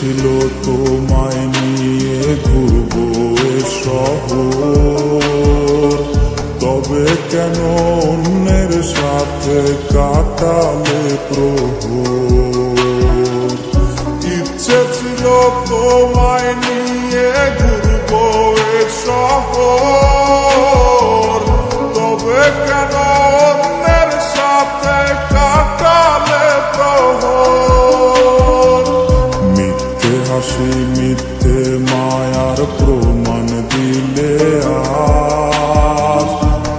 ছিল তোমায় নিয়ে ঘুরবো এ শহর, তবে কেন অন্যের সাথে কাটালে প্রহর। ইচ্ছে ছিল তোমায় নিয়ে ঘুরবো এ শহর, তবে কেন অন্যের সাথে কাটালে প্রহর। মিথ্যে হাসি মিথ্যে মায়ার প্রমাণ দিলে আজ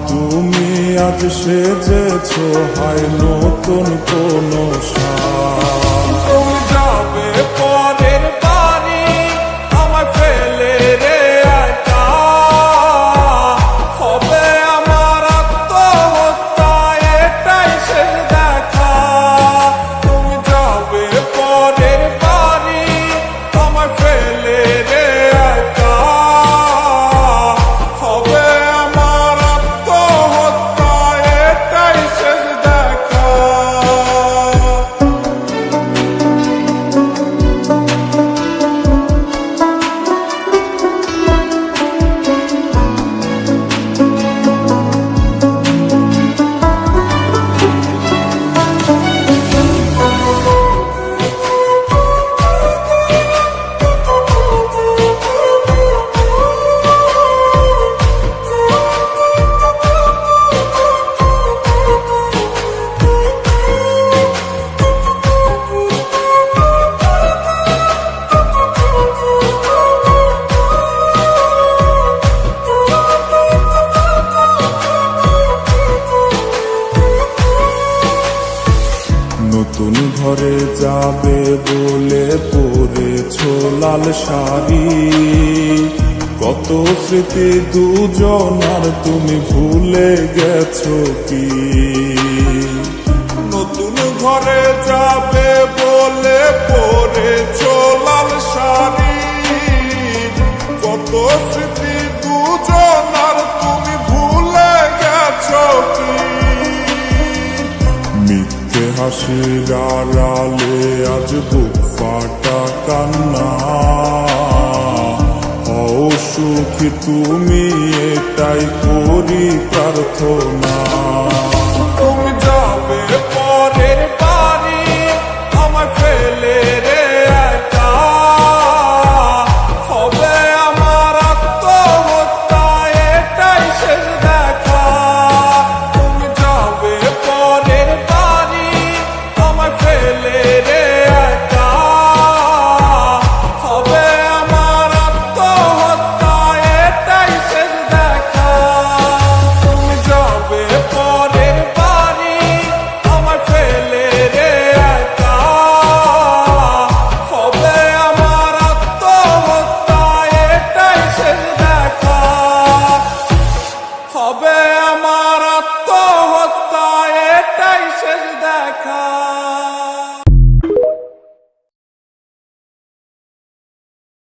তুমি, আজ সেজেছ হায় নতুন কোন সাজ। তুমি যাবে পরের বাড়ি আমায় ফেলে রে একা, হবে আমার আত্মহত্যা এটাই শেষ দেখা। তুমি যাবে পরের বাড়ি আমায় ফেলে রে একা, হবে আমার আত্মহত্যা এটাই শেষ দেখা। নতুন ঘরে যাবে বলে পরেছ লাল শাড়ি, কত স্মৃতি দুজনার তুমি ভুলে গেছো কি। নতুন ঘরে যাবে বলে পরেছ লাল শাড়ি, কত স্মৃতি দুজনার তুমি ভুলে গেছো কি। মিথ্যে হাসির আড়ালে আজ বুক ফাটা কান্না, হও সুখী তুমি এটাই করি প্রার্থনা।